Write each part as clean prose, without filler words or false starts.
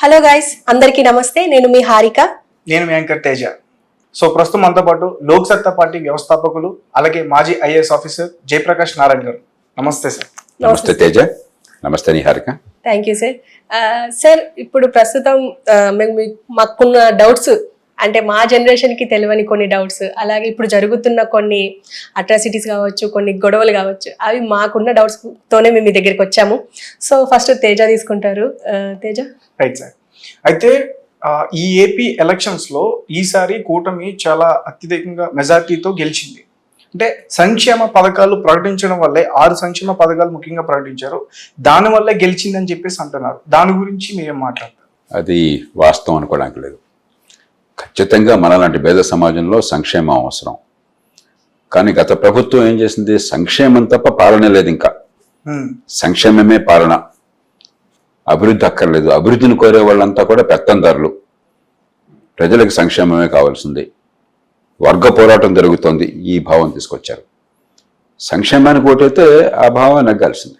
Hello guys, అందరికీ నమస్తే. నేను మీ హారిక. నేను మీ యాంకర్ తేజ. సో ప్రస్తుతం మనతో పాటు లోక్ సత్తా పార్టీ వ్యవస్థాపకులు అలాగే మాజీ ఐఏఎస్ ఆఫీసర్ జయప్రకాష్ నారాయణ గారు. నమస్తే సార్. నమస్తే తేజ. నమస్తే Harika. Thank you sir. Sir, ఇప్పుడు ప్రస్తుతం మాకున్న డౌట్స్, అంటే మా జనరేషన్ కి తెలియని కొన్ని డౌట్స్, అలాగే ఇప్పుడు జరుగుతున్న కొన్ని అట్రాసిటీస్ కావచ్చు, కొన్ని గొడవలు కావచ్చు, అవి మాకున్న డౌట్స్ తోనే మేము మీ దగ్గరికి వచ్చాము. సో ఫస్ట్ తేజ తీసుకుంటారు. తేజ. Right sir. అయితే ఈ ఏపీ ఎలక్షన్స్ లో ఈసారి కూటమి చాలా అత్యధికంగా మెజార్టీతో గెలిచింది. అంటే సంక్షేమ పథకాలు ప్రకటించడం వల్లే 6 సంక్షేమ పథకాలు ముఖ్యంగా ప్రకటించారు, దానివల్లే గెలిచిందని చెప్పేసి అంటున్నారు. దాని గురించి మీరేం మాట్లాడతారు? అది వాస్తవం అనుకోవడానికి లేదు. ఖచ్చితంగా మనలాంటి పేద సమాజంలో సంక్షేమం అవసరం. కానీ గత ప్రభుత్వం ఏం చేసింది? సంక్షేమం తప్ప పాలన లేదు. ఇంకా సంక్షేమమే పాలన, అభివృద్ధి అక్కర్లేదు. అభివృద్ధిని కోరే వాళ్ళంతా కూడా పెత్తందారులు. ప్రజలకు సంక్షేమమే కావాల్సింది. వర్గ పోరాటం జరుగుతోంది, ఈ భావం తీసుకొచ్చారు. సంక్షేమానికి ఓటైతే ఆ భావం నగ్గాల్సింది.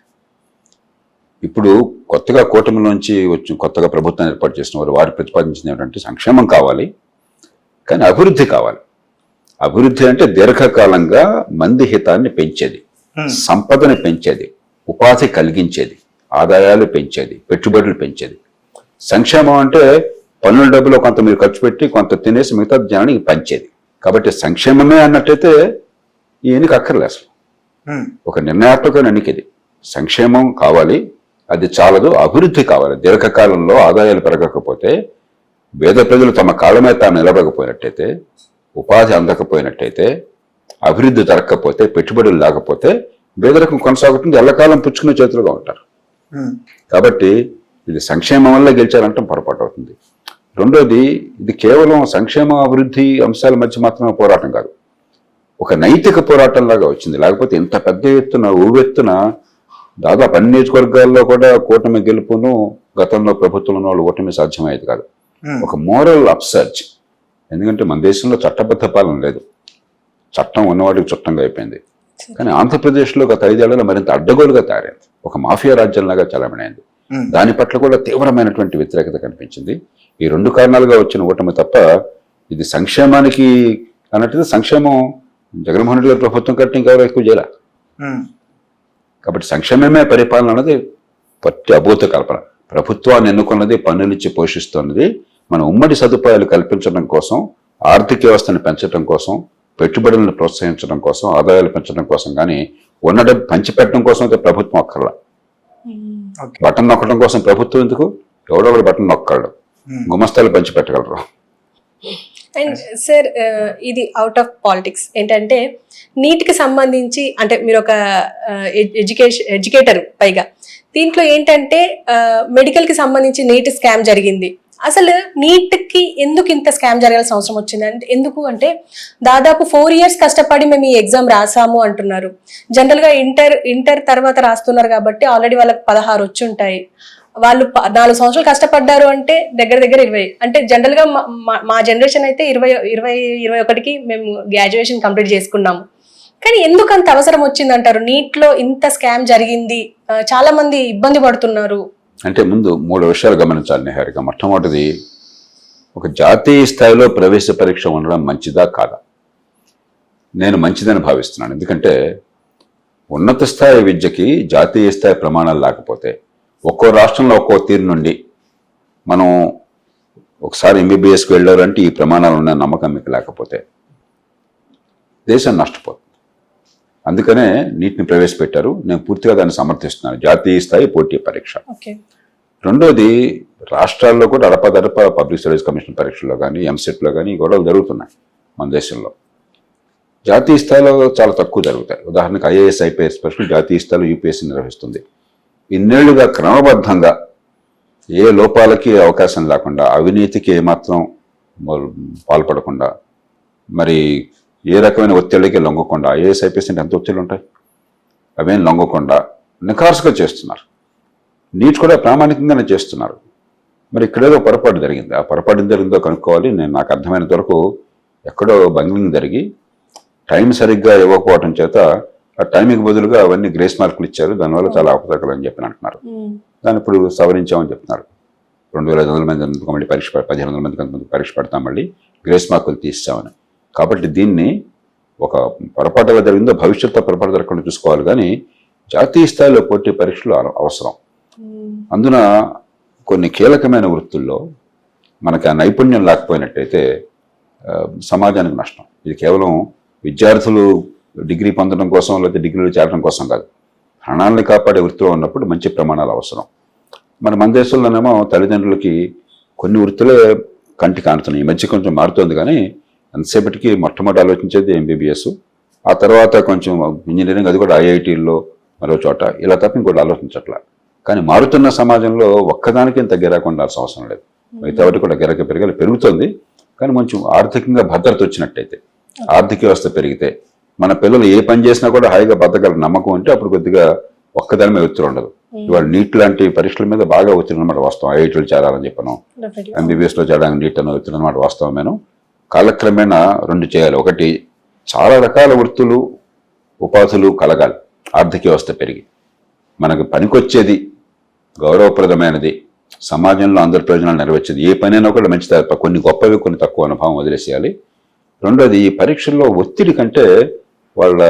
ఇప్పుడు కొత్తగా కూటమిలోంచి వచ్చి కొత్తగా ప్రభుత్వం ఏర్పాటు చేసిన వారు ప్రతిపాదించింది ఏమిటంటే సంక్షేమం కావాలి, కానీ అభివృద్ధి కావాలి. అభివృద్ధి అంటే దీర్ఘకాలంగా మంది హితాన్ని పెంచేది, సంపదను పెంచేది, ఉపాధి కలిగించేది, ఆదాయాలు పెంచేది, పెట్టుబడులు పెంచేది. సంక్షేమం అంటే పన్నుల డబ్బులో కొంత మీరు ఖర్చు పెట్టి కొంత తినేసి మిగతా జనానికి పంచేది. కాబట్టి సంక్షేమమే అన్నట్టయితే ఈ ఎన్నిక అక్కర్లే. అసలు ఒక నిర్ణయాత్మకమైన ఎన్నికది. సంక్షేమం కావాలి, అది చాలదు, అభివృద్ధి కావాలి. దీర్ఘకాలంలో ఆదాయాలు పెరగకపోతే, పేద ప్రజలు తమ కాళ్ళ మీద తాము నిలబడకపోయినట్టయితే, ఉపాధి అందకపోయినట్టయితే, అభివృద్ధి జరగకపోతే, పెట్టుబడులు లేకపోతే పేదరికం కొనసాగుతుంది. ఎల్లకాలం పుచ్చుకునే చేతులుగా ఉంటారు. కాబట్టి ఇది సంక్షేమం వల్ల గెలిచారంటే పొరపాటు అవుతుంది. రెండోది, ఇది కేవలం సంక్షేమ అభివృద్ధి అంశాల మధ్య మాత్రమే పోరాటం కాదు, ఒక నైతిక పోరాటంలాగా వచ్చింది. లేకపోతే ఇంత పెద్ద ఎత్తున ఊవెత్తున దాదాపు అన్ని నియోజకవర్గాల్లో కూడా కూటమి గెలుపును గతంలో ప్రభుత్వంలో వాళ్ళు ఓటమి సాధ్యమయ్యేది కాదు. ఒక మోరల్ అప్సర్జ్. ఎందుకంటే మన దేశంలో చట్టబద్ధ పాలన లేదు, చట్టం ఉన్నవాడికి చుట్టంగా అయిపోయింది. కానీ ఆంధ్రప్రదేశ్లో గత 5 ఏళ్లలో మరింత అడ్డగోలుగా తయారైంది, ఒక మాఫియా రాజ్యంలాగా చలామణైంది. దాని పట్ల కూడా తీవ్రమైనటువంటి వ్యతిరేకత కనిపించింది. ఈ 2 కారణాలుగా వచ్చిన ఓటమి తప్ప ఇది సంక్షేమానికి అన్నట్టు సంక్షేమం జగన్మోహన్ రెడ్డి గారి ప్రభుత్వం కంటే ఇంకెవరో ఎక్కువ చేయాల. కాబట్టి సంక్షేమమే పరిపాలన అన్నది పట్టి అభూత కల్పన. ప్రభుత్వాన్ని ఎన్నుకున్నది, పన్నులిచ్చి పోషిస్తున్నది మన ఉమ్మడి సదుపాయాలు కల్పించడం కోసం, ఆర్థిక వ్యవస్థను పెంచడం కోసం, పెట్టుబడులను ప్రోత్సహించడం కోసం, ఆదాయాలు పెంచడం కోసం. కానీ ఉన్న డబ్బు పంచిపెట్టడం కోసం అయితే ప్రభుత్వం అక్కర్లా. బటన్ నొక్కడం కోసం ప్రభుత్వం ఎందుకు? ఎవడొకడు బటన్ నొక్కడు, గుమస్తాలు పంచిపెట్టగలరు. అండ్ సార్, ఇది అవుట్ ఆఫ్ పాలిటిక్స్. ఏంటంటే నీట్కి సంబంధించి, అంటే మీరు ఒక ఎడ్యుకేటర్ పైగా, దీంట్లో ఏంటంటే మెడికల్కి సంబంధించి నీట్ స్కామ్ జరిగింది. అసలు నీట్కి ఎందుకు ఇంత స్కామ్ జరగాల్సిన అవసరం వచ్చింది? అంటే ఎందుకు అంటే దాదాపు 4 years కష్టపడి మేము ఈ ఎగ్జామ్ రాసాము అంటున్నారు. జనరల్గా ఇంటర్ తర్వాత రాస్తున్నారు కాబట్టి ఆల్రెడీ వాళ్ళకి 16 వచ్చి ఉంటాయి. వాళ్ళు 4 సంవత్సరాలు కష్టపడ్డారు అంటే దగ్గర 20. అంటే జనరల్ గా మా జనరేషన్ అయితే 21కి మేము గ్రాడ్యుయేషన్ కంప్లీట్ చేసుకున్నాము. కానీ ఎందుకు అంత అవసరం వచ్చింది అంటారు? నీట్ లో ఇంత స్కామ్ జరిగింది, చాలా మంది ఇబ్బంది పడుతున్నారు. అంటే ముందు 3 విషయాలు గమనించాలి నిహారిక. మొట్టమొదటిది, ఒక జాతీయ స్థాయిలో ప్రవేశ పరీక్ష ఉండడం మంచిదా కాదా? నేను మంచిదని భావిస్తున్నాను. ఎందుకంటే ఉన్నత స్థాయి విద్యకి జాతీయ స్థాయి ప్రమాణాలు లేకపోతే, ఒక్కో రాష్ట్రంలో ఒక్కో తీరు నుండి మనం ఒకసారి ఎంబీబీఎస్కి వెళ్ళారంటే ఈ ప్రమాణాలు ఉన్న నమ్మకం మీకు లేకపోతే దేశం నష్టపోతుంది. అందుకనే నీటిని ప్రవేశపెట్టారు. నేను పూర్తిగా దాన్ని సమర్థిస్తున్నాను. జాతీయ స్థాయి పోటీ పరీక్ష. రెండోది, రాష్ట్రాల్లో కూడా అడపదడప పబ్లిక్ సర్వీస్ కమిషన్ పరీక్షల్లో కానీ, ఎంసెట్లో కానీ గొడవలు జరుగుతున్నాయి మన దేశంలో. జాతీయ స్థాయిలో చాలా తక్కువ జరుగుతాయి. ఉదాహరణకు ఐఏఎస్, ఐపీఎస్ పరీక్షలు జాతీయ స్థాయిలో యూపీఎస్సీ నిర్వహిస్తుంది. ఇన్నేళ్లుగా క్రమబద్ధంగా ఏ లోపాలకి అవకాశం లేకుండా, అవినీతికి ఏమాత్రం పాల్పడకుండా, మరి ఏ రకమైన ఒత్తిడికి లొంగకుండా, ఐఏఎస్ ఐపీఎస్ అంటే ఎంత ఒత్తిళ్ళు ఉంటాయి, అవేం లొంగకుండా నిఖార్సుగా చేస్తున్నారు. నీట్ కూడా ప్రామాణికంగానే చేస్తున్నారు. మరి ఇక్కడేదో పొరపాటు జరిగింది. ఆ పొరపాటు జరిగిందో కనుక్కోవాలి. నాకు అర్థమైనంత వరకు ఎక్కడో బంగ్లింగ్ జరిగి టైం సరిగ్గా ఇవ్వకపోవడం చేత ఆ టైంకి బదులుగా అవన్నీ గ్రేస్ మార్కులు ఇచ్చారు, దానివల్ల చాలా అవకతవకలు అని చెప్పి అంటున్నారు. దాన్ని ఇప్పుడు సవరించామని చెప్తున్నారు. 2500 మంది మళ్ళీ పరీక్ష 1500 మందికి అంతమంది పరీక్ష పెడతాం, మళ్ళీ గ్రేస్ మార్కులు తీస్తామని. కాబట్టి దీన్ని ఒక పొరపాటు ఎలా జరిగిందో భవిష్యత్తులో పొరపాటు జరగకుండా చూసుకోవాలి, కానీ జాతీయ స్థాయిలో పోటీ పరీక్షలు అవసరం. అందున కొన్ని కీలకమైన వృత్తుల్లో మనకి ఆ నైపుణ్యం లేకపోయినట్టయితే సమాజానికి నష్టం. ఇది కేవలం విద్యార్థులు డిగ్రీ పొందడం కోసం లేకపోతే డిగ్రీలు చేరడం కోసం కాదు, ప్రాణాలని కాపాడే వృత్తిలో ఉన్నప్పుడు మంచి ప్రమాణాలు అవసరం. మన దేశంలోనేమో తల్లిదండ్రులకి కొన్ని వృత్తులే కంటి కానుతున్నాయి. ఈ మధ్య కొంచెం మారుతోంది, కానీ ఎంతసేపటికి మొట్టమొదటి ఆలోచించేది ఎంబీబీఎస్, ఆ తర్వాత కొంచెం ఇంజనీరింగ్, అది కూడా ఐఐటీల్లో మరో చోట, ఇలా తప్ప ఇంకోటి ఆలోచించట్లా. కానీ మారుతున్న సమాజంలో ఒక్కదానికి ఇంత గిరాక ఉండాల్సిన అవసరం లేదు. మిగతా వాటి కూడా గిరాక పెరుగుతుంది, కానీ కొంచెం ఆర్థికంగా భద్రత వచ్చినట్టయితే, ఆర్థిక వ్యవస్థ పెరిగితే, మన పిల్లలు ఏ పని చేసినా కూడా హాయిగా బతకగల నమ్మకం ఉంటే అప్పుడు కొద్దిగా ఒక్కదాని మీద ఒత్తిడి ఉండదు. ఇవాళ నీట్ లాంటి పరీక్షల మీద బాగా ఒత్తిడి అనమాట వాస్తవం. ఐఐటీలు చేరాలని చెప్పను, ఎంబీబీఎస్లో చేరడానికి నీట్ అన్న ఒత్తిడి అనమాట వాస్తవమేను. కాలక్రమేణా రెండు చేయాలి. ఒకటి, చాలా రకాల వృత్తులు ఉపాధులు కలగాలి, ఆర్థిక వ్యవస్థ పెరిగి మనకు పనికొచ్చేది, గౌరవప్రదమైనది, సమాజంలో అందరి ప్రయోజనాలు నెరవేర్చేది ఏ పనైనా కూడా మంచిది. కొన్ని గొప్పవి కొన్ని తక్కువ అనుభవం వదిలేసేయాలి. రెండోది, ఈ పరీక్షల్లో ఒత్తిడి కంటే వాళ్ళ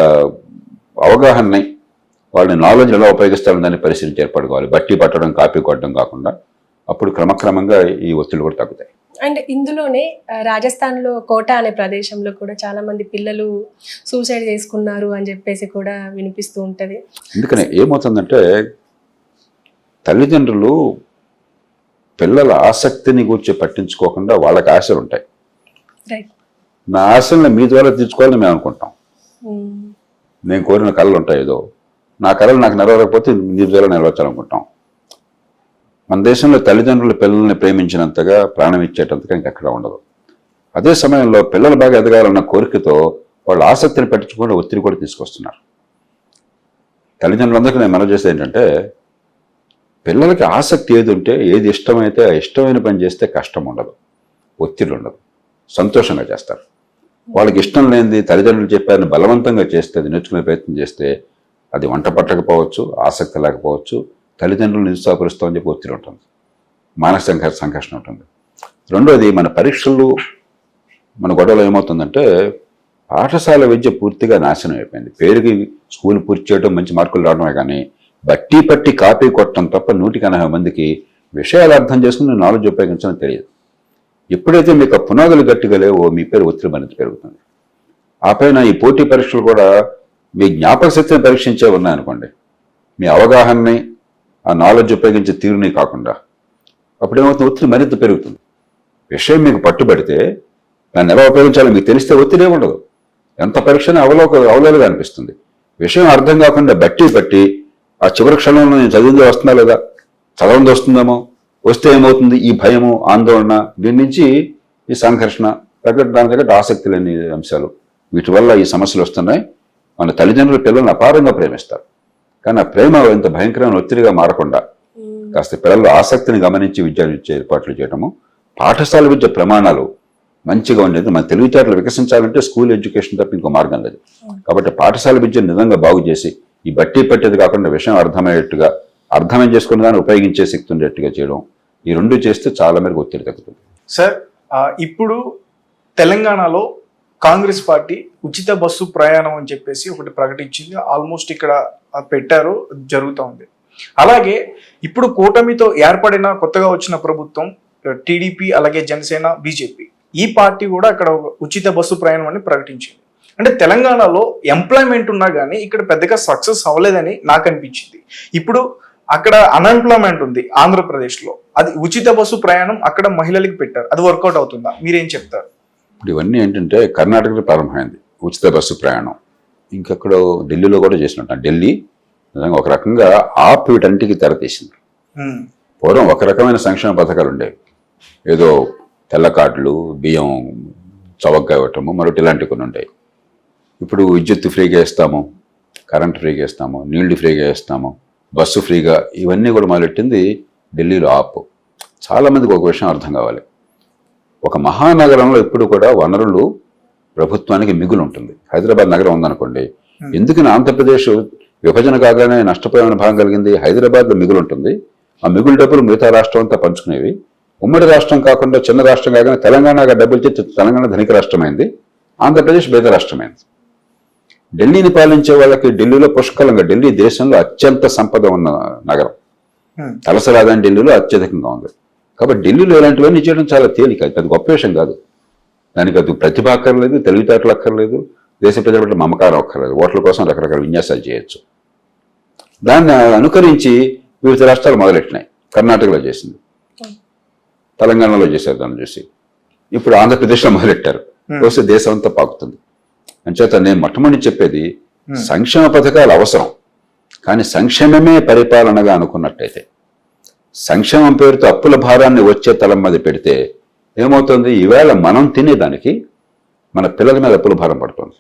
అవగాహనని, వాళ్ళని నాలెడ్జ్ ఎలా ఉపయోగిస్తారని దాన్ని పరిశీలించి ఏర్పడుకోవాలి. బట్టి పట్టడం, కాపీ కొట్టడం కాకుండా. అప్పుడు క్రమక్రమంగా ఈ ఒత్తిడి కూడా తగ్గుతాయి. అండ్ ఇందులోనే రాజస్థాన్లో కోటా అనే ప్రదేశంలో కూడా చాలా మంది పిల్లలు సూసైడ్ చేసుకున్నారు అని చెప్పేసి కూడా వినిపిస్తూ ఉంటది. అందుకనే ఏమవుతుందంటే, తల్లిదండ్రులు పిల్లల ఆసక్తిని గురించి పట్టించుకోకుండా వాళ్ళకి ఆశలు ఉంటాయి. నా ఆశల్ని మీ ద్వారా తీర్చుకోవాలని మేము అనుకుంటాం. నేను కోరిన కళలు ఉంటాయి, ఏదో నా కళలు నాకు నెరవేరకపోతే మీ ద్వారా నెరవేర్చాలనుకుంటాం. మన దేశంలో తల్లిదండ్రులు పిల్లల్ని ప్రేమించినంతగా, ప్రాణం ఇచ్చేటంతగా ఇంకెక్కడ ఉండదు. అదే సమయంలో పిల్లలు బాగా ఎదగాలన్న కోరికతో వాళ్ళ ఆసక్తిని పట్టించుకుంటే ఒత్తిడి కూడా తీసుకొస్తున్నారు. తల్లిదండ్రులందరికీ నేను మనవి చేసేది ఏంటంటే, పిల్లలకి ఆసక్తి ఏది ఉంటే, ఏది ఇష్టమైతే ఆ ఇష్టమైన పని చేస్తే కష్టం ఉండదు, ఒత్తిడి ఉండదు, సంతోషంగా చేస్తారు. వాళ్ళకి ఇష్టం లేనిది తల్లిదండ్రులు చెప్పారని బలవంతంగా చేస్తే, అది నేర్చుకునే ప్రయత్నం చేస్తే, అది వంట పట్టకపోవచ్చు, ఆసక్తి లేకపోవచ్చు, తల్లిదండ్రులు నిరుత్సాహపరుస్తామని చెప్పి ఒత్తిడి ఉంటుంది, మానసిక సంఘర్షణ ఉంటుంది. రెండోది, మన పరీక్షలు, మన గొడవలో ఏమవుతుందంటే, పాఠశాల విద్య పూర్తిగా నాశనం అయిపోయింది. పేరుకి స్కూల్ పూర్తి చేయడం, మంచి మార్కులు రావడమే, కానీ బట్టి పట్టి కాపీ కొట్టడం తప్ప 180 మందికి విషయాలు అర్థం చేసుకుని నాలెడ్జ్ ఉపయోగించడం తెలియదు. ఎప్పుడైతే మీకు పునాదులు గట్టిగా లేవో మీ పేరు ఒత్తిడి మరింత పెరుగుతుంది. ఆ పైన ఈ పోటీ పరీక్షలు కూడా మీ జ్ఞాపక శక్తిని పరీక్షించే ఉన్నాయనుకోండి, మీ అవగాహనని, ఆ నాలెడ్జ్ ఉపయోగించే తీరుని కాకుండా, అప్పుడేమవుతుంది, ఒత్తిడి మరింత పెరుగుతుంది. విషయం మీకు పట్టుబడితే దాన్ని ఎలా ఉపయోగించాలో మీకు తెలిస్తే ఒత్తిడి ఉండదు. ఎంత పరీక్షని అవలోలుగా అనిపిస్తుంది. విషయం అర్థం కాకుండా బట్టి ఆ చివరి క్షణంలో నేను చదివింది వస్తుందా లేదా, చదవంది వస్తుందేమో, వస్తే ఏమవుతుంది, ఈ భయము, ఆందోళన, దీని నుంచి ఈ సంఘర్షణ, దాని దగ్గర ఆసక్తి లేని అంశాలు, వీటి వల్ల ఈ సమస్యలు వస్తున్నాయి. మన తల్లిదండ్రులు పిల్లల్ని అపారంగా ప్రేమిస్తారు, కానీ ఆ ప్రేమ ఇంత భయంకరమైన ఒత్తిడిగా మారకుండా కాస్త పిల్లల ఆసక్తిని గమనించి విద్య ఏర్పాట్లు చేయడము, పాఠశాల విద్య ప్రమాణాలు మంచిగా ఉండేది. మన తెలివితేటలు వికసించాలంటే స్కూల్ ఎడ్యుకేషన్ తప్ప ఇంకో మార్గం లేదు. కాబట్టి పాఠశాల విద్యను నిజంగా బాగు చేసి, ఈ బట్టి పట్టేది కాకుండా విషయం అర్థమయ్యేట్టుగా, అర్థం చేసుకున్న దాన్ని ఉపయోగించే శక్తి ఉండేట్టుగా చేయడం, ఈ రెండు చేస్తే చాలా మేరకు ఒత్తిడి తగ్గుతుంది. సార్, ఇప్పుడు తెలంగాణలో కాంగ్రెస్ పార్టీ ఉచిత బస్సు ప్రయాణం అని చెప్పేసి ఒకటి ప్రకటించింది. ఆల్మోస్ట్ ఇక్కడ పెట్టారు, జరుగుతూ ఉంది. అలాగే ఇప్పుడు కూటమితో ఏర్పడిన కొత్తగా వచ్చిన ప్రభుత్వం టీడీపీ, అలాగే జనసేన, బీజేపీ, ఈ పార్టీ కూడా అక్కడ ఉచిత బస్సు ప్రయాణం అని ప్రకటించింది. అంటే తెలంగాణలో ఎంప్లాయ్మెంట్ ఉన్నా కానీ ఇక్కడ పెద్దగా సక్సెస్ అవ్వలేదని నాకు అనిపించింది. ఇప్పుడు అక్కడ అన్ఎంప్లాయ్మెంట్ ఉంది ఆంధ్రప్రదేశ్లో, అది ఉచిత బస్సు ప్రయాణం అక్కడ మహిళలకు పెట్టారు, అది వర్కౌట్ అవుతుందా, మీరేం చెప్తారు? ఇప్పుడు ఇవన్నీ ఏంటంటే కర్ణాటకలో ప్రారంభమైంది ఉచిత బస్సు ప్రయాణం, ఇంకెక్కడ ఢిల్లీలో కూడా చేసినట్టు. ఢిల్లీ నిజంగా ఒక రకంగా ఆప్ వీటన్నిటికీ తెరతీసింది. పూర్వం ఒక రకమైన సంక్షేమ పథకాలు ఉండేవి, ఏదో తెల్ల కార్డులు, బియ్యం చవకగా ఇవ్వటము, మరొకటి ఇలాంటివి కొన్ని ఉంటాయి. ఇప్పుడు విద్యుత్ ఫ్రీగా ఇస్తాము, కరెంట్ ఫ్రీగా ఇస్తాము, నీళ్లు ఫ్రీగా ఇస్తాము, బస్సు ఫ్రీగా, ఇవన్నీ కూడా మొదలెట్టింది ఢిల్లీలో ఆప్. చాలామందికి ఒక విషయం అర్థం కావాలి, ఒక మహానగరంలో ఎప్పుడు కూడా వనరులు ప్రభుత్వానికి మిగులు ఉంటుంది. హైదరాబాద్ నగరం ఉందనుకోండి, ఎందుకని ఆంధ్రప్రదేశ్ విభజన కాగానే నష్టపోయిన భాగం కలిగింది, హైదరాబాద్లో మిగులు ఉంటుంది. ఆ మిగులు డబ్బులు మిగతా రాష్ట్రం అంతా పంచుకునేవి. ఉమ్మడి రాష్ట్రం కాకుండా చిన్న రాష్ట్రం కాకుండా తెలంగాణగా డబ్బులు చేస్తే తెలంగాణ ధనిక రాష్ట్రమైంది, ఆంధ్రప్రదేశ్ పేద రాష్ట్రమైంది. ఢిల్లీని పాలించే వాళ్ళకి ఢిల్లీలో పుష్కలంగా, ఢిల్లీ దేశంలో అత్యంత సంపద ఉన్న నగరం, తలసరి ఆదాయం ఢిల్లీలో అత్యధికంగా ఉంది. కాబట్టి ఢిల్లీలో ఇలాంటివన్నీ చేయడం చాలా తేలిక, అది గొప్ప విషయం కాదు. దానికి అది ప్రతిభ అక్కర్లేదు, తెలివితేటలు అక్కర్లేదు, దేశ ప్రజల పట్ల మమకారం అక్కర్లేదు, ఓట్ల కోసం రకరకాల విన్యాసాలు చేయొచ్చు. దాన్ని అనుకరించి వివిధ రాష్ట్రాలు మొదలెట్టినాయి. కర్ణాటకలో చేసింది, తెలంగాణలో చేశారు, దాన్ని చూసి ఇప్పుడు ఆంధ్రప్రదేశ్లో మొదలెట్టారు. వస్తే దేశం అంతా పాకుతుంది. అంచేత నేను మొట్టమొదటి చెప్పేది సంక్షేమ పథకాలు అవసరం, కానీ సంక్షేమమే పరిపాలనగా అనుకున్నట్టయితే, సంక్షేమం పేరుతో అప్పుల భారాన్ని వచ్చే తలం మీద పెడితే ఏమవుతుంది, ఈవేళ మనం తినేదానికి మన పిల్లల మీద అప్పుల భారం పడుతుంది.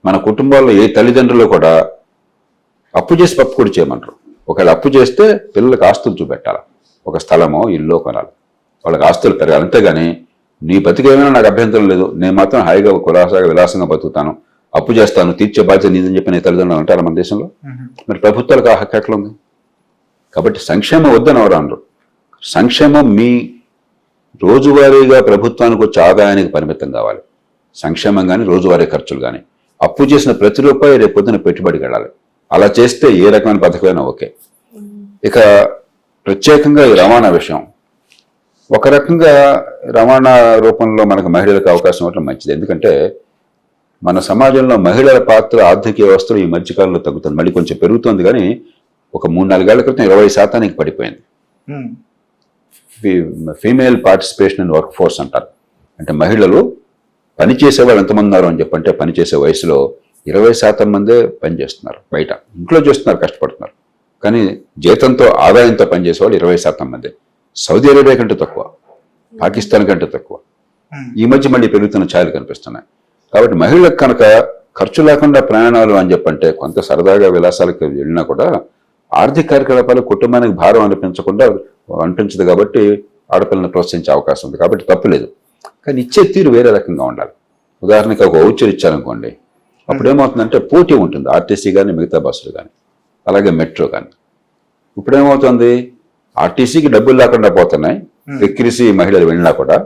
మన కుటుంబాల్లో ఏ తల్లిదండ్రులు కూడా అప్పు చేసి పప్పు కూడా చేయమంటారు. ఒకవేళ అప్పు చేస్తే పిల్లలకు ఆస్తులు చూపెట్టాలి, ఒక స్థలమో ఇల్లు కొనాలి, వాళ్ళకి ఆస్తులు పెరగాలి. అంతేగాని నీ బతికేమైనా నాకు అభ్యంతరం లేదు, నేను మాత్రం హాయిగా కులాసాగా విలాసంగా బతుకుతాను, అప్పు చేస్తాను, తీర్చే బాధ్యత నీదని చెప్పి నీ తల్లిదండ్రులు అంటారు మన దేశంలో. మరి ప్రభుత్వాలకు ఆ హక్కు ఎట్లా ఉంది? కాబట్టి సంక్షేమం వద్దని ఎవరు అనరు. సంక్షేమం మీ రోజువారీగా ప్రభుత్వానికి వచ్చే ఆదాయానికి పరిమితం కావాలి. సంక్షేమం కానీ రోజువారీ ఖర్చులు కానీ, అప్పు చేసిన ప్రతి రూపాయి రేపు పొద్దున పెట్టుబడికి వెళ్ళాలి. అలా చేస్తే ఏ రకమైన పథకమైనా ఓకే. ఇక ప్రత్యేకంగా ఈ రవాణా విషయం, ఒక రకంగా రవాణా రూపంలో మనకు మహిళలకు అవకాశం ఇవ్వడం మంచిది. ఎందుకంటే మన సమాజంలో మహిళల పాత్ర ఆర్థిక వ్యవస్థలో ఈ మధ్యకాలంలో తగ్గుతుంది, మళ్ళీ కొంచెం పెరుగుతుంది, కానీ ఒక 3-4 ఏళ్ల క్రితం 20% పడిపోయింది. Female participation in work force అంటారు. అంటే మహిళలు పనిచేసే వాళ్ళు ఎంతమంది ఉన్నారు అని చెప్పంటే, పనిచేసే వయసులో 20% మందే పనిచేస్తున్నారు. బయట ఇంట్లో చేస్తున్నారు, కష్టపడుతున్నారు, కానీ జీతంతో ఆదాయంతో పనిచేసే వాళ్ళు 20% మందే. సౌదీ అరేబియా కంటే తక్కువ, పాకిస్తాన్ కంటే తక్కువ. ఈ మధ్య మళ్ళీ పెరుగుతున్న ఛాయలు కనిపిస్తున్నాయి. కాబట్టి మహిళలకు కనుక ఖర్చు లేకుండా ప్రయాణాలు అని చెప్పంటే, కొంత సరదాగా విలాసాలకు వెళ్ళినా కూడా ఆర్థిక కార్యకలాపాలు కుటుంబానికి భారం అనిపించదు. కాబట్టి ఆడపిల్లని ప్రోత్సహించే అవకాశం ఉంది. కాబట్టి తప్పులేదు, కానీ ఇచ్చే తీరు వేరే రకంగా ఉండాలి. ఉదాహరణకి ఒక వౌచర్ ఇచ్చారనుకోండి, అప్పుడు ఏమవుతుందంటే పోటీ ఉంటుంది, ఆర్టీసీ కానీ మిగతా బస్సులు కానీ, అలాగే మెట్రో కానీ. ఇప్పుడు ఏమవుతుంది, ఆర్టీసీకి డబ్బులు లేకుండా పోతున్నాయి, ఎక్కిరిసి మహిళలు వెళ్ళినా కూడా,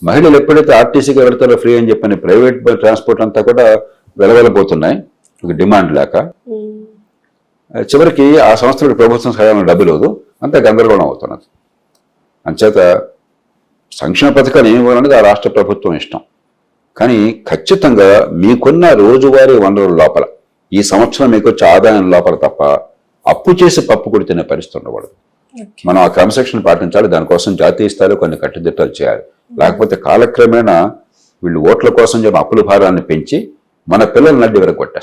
మహిళలు ఎప్పుడైతే ఆర్టీసీకి వెళ్తారో ఫ్రీ అని చెప్పని ప్రైవేట్ ట్రాన్స్పోర్ట్ అంతా కూడా వెలవెలబోతున్నాయి, ఒక డిమాండ్ లేక. చివరికి ఆ సంస్థలకు ప్రభుత్వం సహాయం డబ్బులు లేదు, అంతా గందరగోళం అవుతున్నది. అంచేత సంక్షేమ పథకాలు ఏమి ఇవ్వాలనేది ఆ రాష్ట్ర ప్రభుత్వం ఇష్టం. కానీ ఖచ్చితంగా మీకున్న రోజువారీ వనరుల లోపల, ఈ సంవత్సరం మీకు వచ్చే ఆదాయం లోపల తప్ప అప్పు చేసి పప్పు కూడా తినే పరిస్థితి ఉండకూడదు. మనం ఆ క్రమశిక్షణ పాటించాలి. దానికోసం జాతీయ స్థాయిలో కొన్ని కట్టుదిట్టాలు చేయాలి. లేకపోతే కాలక్రమేణా వీళ్ళు ఓట్ల కోసం చెప్పి అప్పుల భారాన్ని పెంచి మన పిల్లల నడ్డి వరకు కొట్టేస్తారు.